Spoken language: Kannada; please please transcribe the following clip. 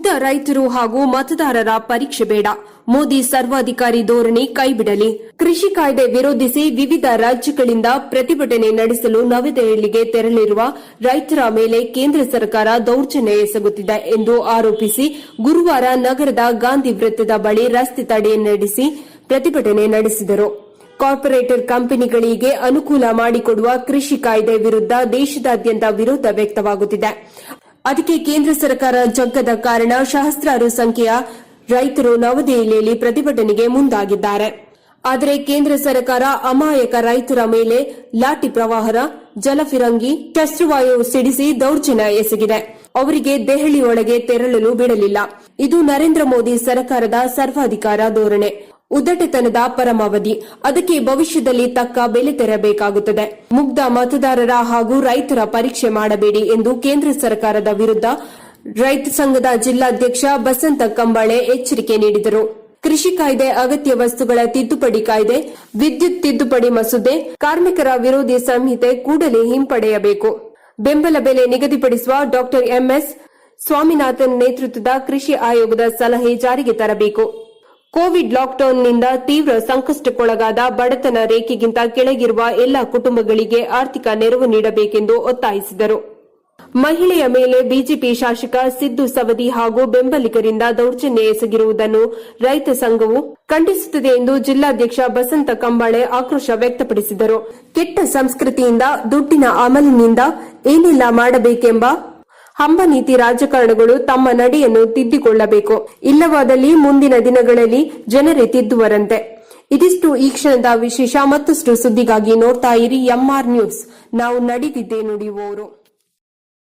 ಮುಗ್ಧ ರೈತರು ಹಾಗೂ ಮತದಾರರ ಪರೀಕ್ಷೆ ಬೇಡ, ಮೋದಿ ಸರ್ವಾಧಿಕಾರಿ ಧೋರಣೆ ಕೈಬಿಡಲಿ. ಕೃಷಿ ಕಾಯ್ದೆ ವಿರೋಧಿಸಿ ವಿವಿಧ ರಾಜ್ಯಗಳಿಂದ ಪ್ರತಿಭಟನೆ ನಡೆಸಲು ನವದೆಹಲಿಗೆ ತೆರಳಿರುವ ರೈತರ ಮೇಲೆ ಕೇಂದ್ರ ಸರ್ಕಾರ ದೌರ್ಜನ್ಯ ಎಸಗುತ್ತಿದೆ ಎಂದು ಆರೋಪಿಸಿ ಗುರುವಾರ ನಗರದ ಗಾಂಧಿ ವೃತ್ತದ ಬಳಿ ರಸ್ತೆ ತಡೆ ನಡೆಸಿ ಪ್ರತಿಭಟನೆ ನಡೆಸಿದರು. ಕಾರ್ಪೊರೇಟರ್ ಕಂಪನಿಗಳಿಗೆ ಅನುಕೂಲ ಮಾಡಿಕೊಡುವ ಕೃಷಿ ಕಾಯ್ದೆ ವಿರುದ್ಧ ದೇಶದಾದ್ಯಂತ ವಿರೋಧ ವ್ಯಕ್ತವಾಗುತ್ತಿದೆ. ಅದಕ್ಕೆ ಕೇಂದ್ರ ಸರ್ಕಾರ ಜಗ್ಗದ ಕಾರಣ ಸಹಸ್ರಾರು ಸಂಖ್ಯೆಯ ರೈತರು ನವದೆಹಲಿಯಲ್ಲಿ ಪ್ರತಿಭಟನೆಗೆ ಮುಂದಾಗಿದ್ದಾರೆ. ಆದರೆ ಕೇಂದ್ರ ಸರ್ಕಾರ ಅಮಾಯಕ ರೈತರ ಮೇಲೆ ಲಾಠಿ ಪ್ರಹಾರ, ಜಲಫಿರಂಗಿ, ಶಸ್ತ್ರವಾಯು ಸಿಡಿಸಿ ದೌರ್ಜನ್ಯ ಎಸಗಿದೆ. ಅವರಿಗೆ ದೆಹಲಿಯೊಳಗೆ ತೆರಳಲು ಬಿಡಲಿಲ್ಲ. ಇದು ನರೇಂದ್ರ ಮೋದಿ ಸರ್ಕಾರದ ಸರ್ವಾಧಿಕಾರ ಧೋರಣೆ, ಉದ್ದಟತನದ ಪರಮಾವಧಿ. ಅದಕ್ಕೆ ಭವಿಷ್ಯದಲ್ಲಿ ತಕ್ಕ ಬೆಲೆ ತೆರಬೇಕಾಗುತ್ತದೆ. ಮುಗ್ಧ ಮತದಾರರ ಹಾಗೂ ರೈತರ ಪರೀಕ್ಷೆ ಮಾಡಬೇಡಿ ಎಂದು ಕೇಂದ್ರ ಸರ್ಕಾರದ ವಿರುದ್ಧ ರೈತ ಸಂಘದ ಜಿಲ್ಲಾಧ್ಯಕ್ಷ ಬಸಂತ ಕಂಬಾಳೆ ಎಚ್ಚರಿಕೆ ನೀಡಿದರು. ಕೃಷಿ ಕಾಯ್ದೆ, ಅಗತ್ಯ ವಸ್ತುಗಳ ತಿದ್ದುಪಡಿ ಕಾಯ್ದೆ, ವಿದ್ಯುತ್ ತಿದ್ದುಪಡಿ ಮಸೂದೆ, ಕಾರ್ಮಿಕರ ವಿರೋಧಿ ಸಂಹಿತೆ ಕೂಡಲೇ ಹಿಂಪಡೆಯಬೇಕು. ಬೆಂಬಲ ಬೆಲೆ ನಿಗದಿಪಡಿಸುವ ಡಾ ಎಂಎಸ್ ಸ್ವಾಮಿನಾಥನ್ ನೇತೃತ್ವದ ಕೃಷಿ ಆಯೋಗದ ಸಲಹೆ ಜಾರಿಗೆ ತರಬೇಕು. ಕೋವಿಡ್ ಲಾಕ್ಡೌನ್ನಿಂದ ತೀವ್ರ ಸಂಕಷ್ಟಕ್ಕೊಳಗಾದ ಬಡತನ ರೇಖೆಗಿಂತ ಕೆಳಗಿರುವ ಎಲ್ಲ ಕುಟುಂಬಗಳಿಗೆ ಆರ್ಥಿಕ ನೆರವು ನೀಡಬೇಕೆಂದು ಒತ್ತಾಯಿಸಿದರು. ಮಹಿಳೆಯ ಮೇಲೆ ಬಿಜೆಪಿ ಶಾಸಕ ಸಿದ್ದು ಸವದಿ ಹಾಗೂ ಬೆಂಬಲಿಗರಿಂದ ದೌರ್ಜನ್ಯ ಎಸಗಿರುವುದನ್ನು ರೈತ ಸಂಘವು ಖಂಡಿಸುತ್ತದೆ ಎಂದು ಜಿಲ್ಲಾಧ್ಯಕ್ಷ ಬಸಂತ ಕಂಬಾಳೆ ಆಕ್ರೋಶ ವ್ಯಕ್ತಪಡಿಸಿದರು. ಕೆಟ್ಟ ಸಂಸ್ಕೃತಿಯಿಂದ, ದುಡ್ಡಿನ ಅಮಲಿನಿಂದ ಏನೆಲ್ಲ ಮಾಡಬೇಕೆಂಬ ಹಂಬನೀತಿ ರಾಜಕಾರಣಗಳು ತಮ್ಮ ನಡೆಯನ್ನು ತಿದ್ದಿಕೊಳ್ಳಬೇಕು. ಇಲ್ಲವಾದಲ್ಲಿ ಮುಂದಿನ ದಿನಗಳಲ್ಲಿ ಜನರೇ ತಿದ್ದುವರಂತೆ. ಇದಿಷ್ಟು ಈ ಕ್ಷಣದ ವಿಶೇಷ. ಮತ್ತಷ್ಟು ಸುದ್ದಿಗಾಗಿ ನೋಡ್ತಾ ಇರಿ ಎಂಆರ್ ನ್ಯೂಸ್. ನಾವು ನಡೆದಿದ್ದೇ ನುಡಿಯುವವರು.